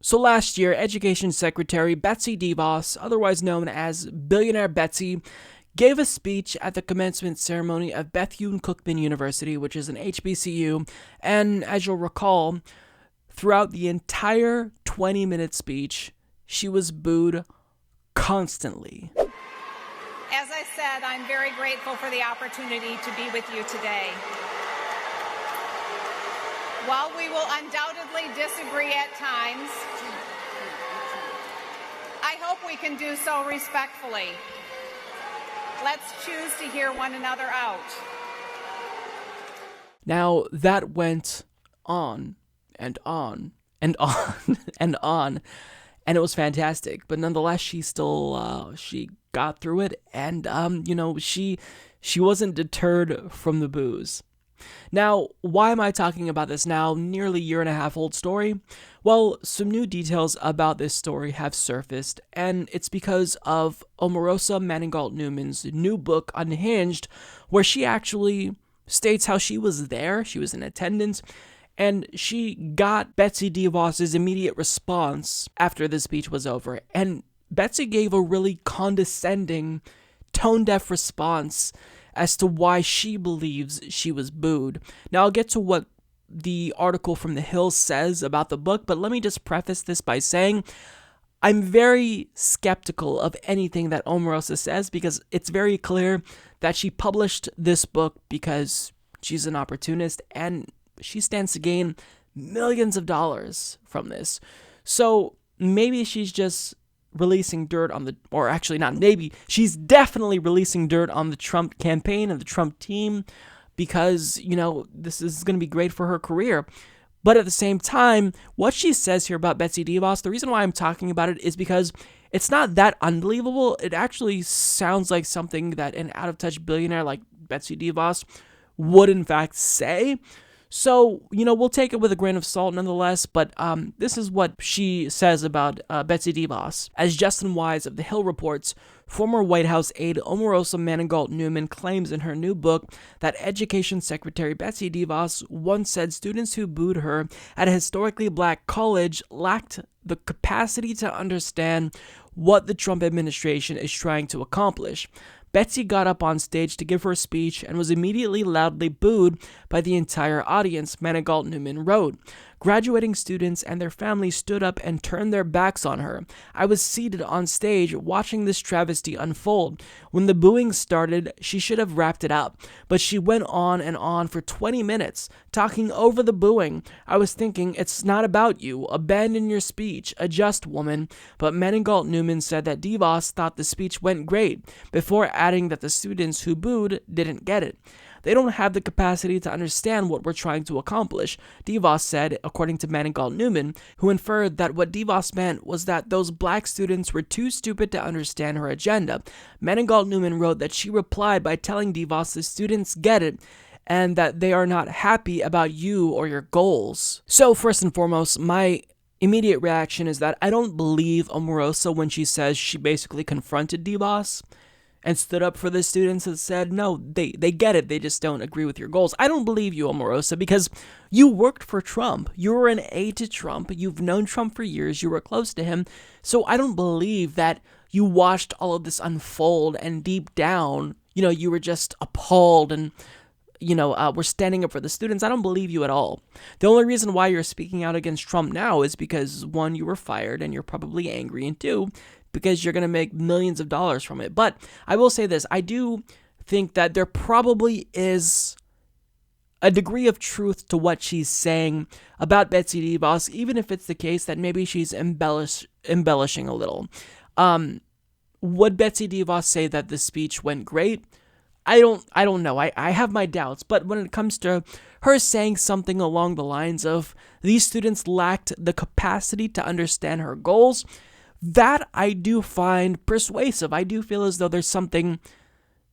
So last year, Education Secretary Betsy DeVos, otherwise known as Billionaire Betsy, gave a speech at the commencement ceremony of Bethune-Cookman University, which is an HBCU, and as you'll recall, throughout the entire 20-minute speech, she was booed constantly. As I said, I'm very grateful for the opportunity to be with you today. While we will undoubtedly disagree at times, I hope we can do so respectfully. Let's choose to hear one another out. Now, that went on and on and on and on, and it was fantastic. But nonetheless, she still, she got through it, and, she wasn't deterred from the boos. Now, why am I talking about this now, nearly year-and-a-half-old story? Well, some new details about this story have surfaced, and it's because of Omarosa Manigault-Newman's new book, Unhinged, where she actually states how she was there, she was in attendance, and she got Betsy DeVos' immediate response after the speech was over. And Betsy gave a really condescending, tone-deaf response as to why she believes she was booed. Now, I'll get to what the article from The Hill says about the book, but let me just preface this by saying I'm very skeptical of anything that Omarosa says, because it's very clear that she published this book because she's an opportunist and she stands to gain millions of dollars from this. So maybe she's just releasing dirt on the, or actually not maybe, she's definitely releasing dirt on the Trump campaign and the Trump team because, this is going to be great for her career. But at the same time, what she says here about Betsy DeVos, the reason why I'm talking about it is because it's not that unbelievable. It actually sounds like something that an out-of-touch billionaire like Betsy DeVos would in fact say. So, we'll take it with a grain of salt nonetheless, but this is what she says about Betsy DeVos. As Justin Wise of The Hill reports, former White House aide Omarosa Manigault-Newman claims in her new book that Education Secretary Betsy DeVos once said students who booed her at a historically black college lacked the capacity to understand what the Trump administration is trying to accomplish. Betsy got up on stage to give her speech and was immediately loudly booed by the entire audience, Manigault-Newman wrote. Graduating students and their families stood up and turned their backs on her. I was seated on stage watching this travesty unfold. When the booing started, she should have wrapped it up, but she went on and on for 20 minutes, talking over the booing. I was thinking, it's not about you. Abandon your speech. Adjust, woman. But Manigault-Newman said that DeVos thought the speech went great, before adding that the students who booed didn't get it. They don't have the capacity to understand what we're trying to accomplish, DeVos said, according to Manigault-Newman, who inferred that what DeVos meant was that those black students were too stupid to understand her agenda. Manigault-Newman wrote that she replied by telling DeVos the students get it, and that they are not happy about you or your goals. So first and foremost, my immediate reaction is that I don't believe Omarosa when she says she basically confronted DeVos and stood up for the students and said, no, they get it, they just don't agree with your goals. I don't believe you, Omarosa, because you worked for Trump. You were an aide to Trump. You've known Trump for years. You were close to him. So I don't believe that you watched all of this unfold and deep down, you were just appalled and, we're standing up for the students. I don't believe you at all. The only reason why you're speaking out against Trump now is because, one, you were fired and you're probably angry, and two, because you're going to make millions of dollars from it. But I will say this, I do think that there probably is a degree of truth to what she's saying about Betsy DeVos, even if it's the case that maybe she's embellishing a little. Would Betsy DeVos say that the speech went great? I don't know. I have my doubts, but when it comes to her saying something along the lines of these students lacked the capacity to understand her goals, that I do find persuasive. I do feel as though there's something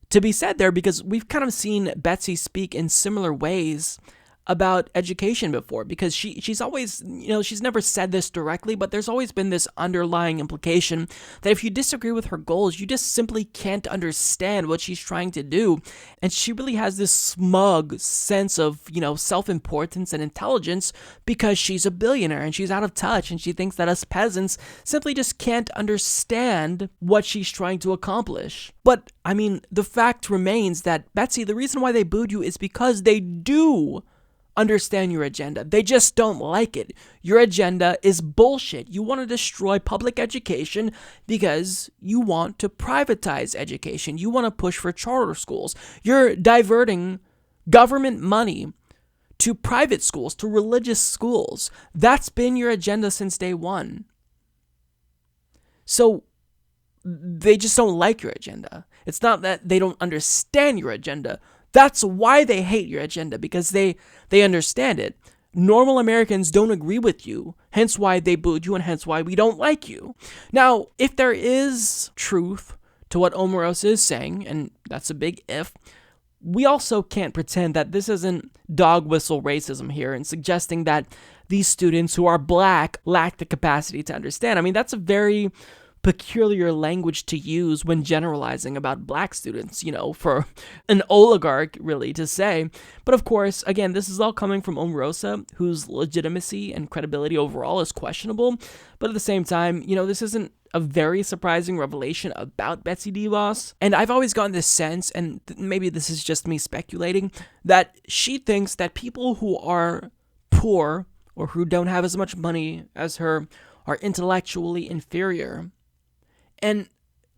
to be said there, because we've kind of seen Betsy speak in similar ways about education before, because she's always, she's never said this directly, but there's always been this underlying implication that if you disagree with her goals, you just simply can't understand what she's trying to do. And she really has this smug sense of, self-importance and intelligence because she's a billionaire and she's out of touch, and she thinks that us peasants simply just can't understand what she's trying to accomplish. But, the fact remains that, Betsy, the reason why they booed you is because they do understand your agenda. They just don't like it. Your agenda is bullshit. You want to destroy public education because you want to privatize education. You want to push for charter schools. You're diverting government money to private schools, to religious schools. That's been your agenda since day one. So they just don't like your agenda. It's not that they don't understand your agenda. That's why they hate your agenda, because they understand it. Normal Americans don't agree with you, hence why they booed you, and hence why we don't like you. Now, if there is truth to what Omarosa is saying, and that's a big if, we also can't pretend that this isn't dog whistle racism here and suggesting that these students who are black lack the capacity to understand. That's a very peculiar language to use when generalizing about black students, for an oligarch really to say. But of course, again, this is all coming from Omarosa, whose legitimacy and credibility overall is questionable. But at the same time, this isn't a very surprising revelation about Betsy DeVos. And I've always gotten this sense, and maybe this is just me speculating, that she thinks that people who are poor or who don't have as much money as her are intellectually inferior. And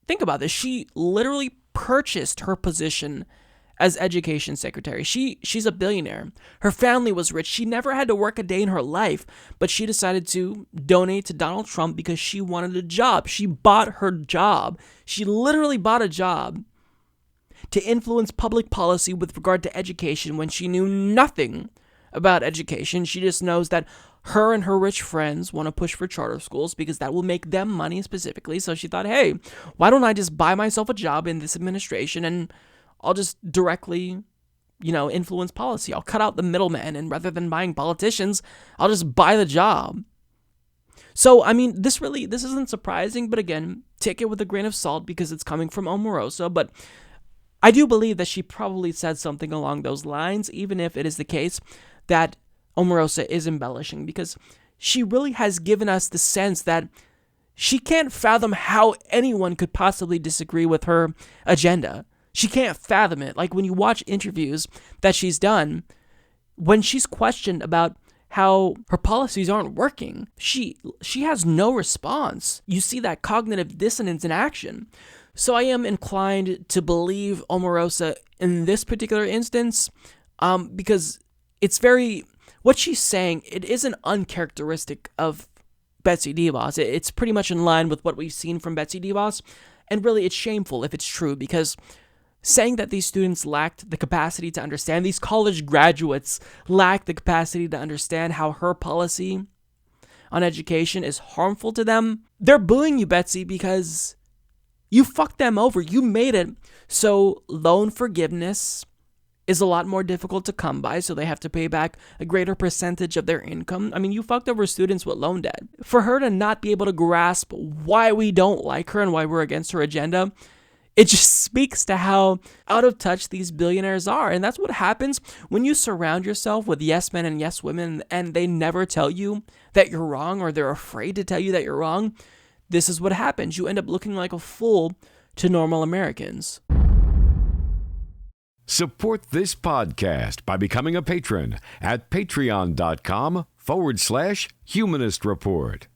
think about this. She literally purchased her position as education secretary. She's a billionaire. Her family was rich. She never had to work a day in her life, but she decided to donate to Donald Trump because she wanted a job. She bought her job. She literally bought a job to influence public policy with regard to education when she knew nothing about education. She just knows that her and her rich friends want to push for charter schools because that will make them money specifically. So she thought, hey, why don't I just buy myself a job in this administration and I'll just directly, influence policy. I'll cut out the middleman, and rather than buying politicians, I'll just buy the job. So, this isn't surprising, but again, take it with a grain of salt because it's coming from Omarosa. But I do believe that she probably said something along those lines, even if it is the case that Omarosa is embellishing, because she really has given us the sense that she can't fathom how anyone could possibly disagree with her agenda. She can't fathom it. Like when you watch interviews that she's done, when she's questioned about how her policies aren't working, she has no response. You see that cognitive dissonance in action. So I am inclined to believe Omarosa in this particular instance, because it's what she's saying, it isn't uncharacteristic of Betsy DeVos. It's pretty much in line with what we've seen from Betsy DeVos, and really it's shameful if it's true, because saying that these students lacked the capacity to understand, these college graduates lack the capacity to understand how her policy on education is harmful to them, they're booing you, Betsy, because you fucked them over. You made it so loan forgiveness is a lot more difficult to come by, so they have to pay back a greater percentage of their income. You fucked over students with loan debt. For her to not be able to grasp why we don't like her and why we're against her agenda, it just speaks to how out of touch these billionaires are. And that's what happens when you surround yourself with yes men and yes women, and they never tell you that you're wrong, or they're afraid to tell you that you're wrong. This is what happens. You end up looking like a fool to normal Americans. Support this podcast by becoming a patron at patreon.com/Humanist Report.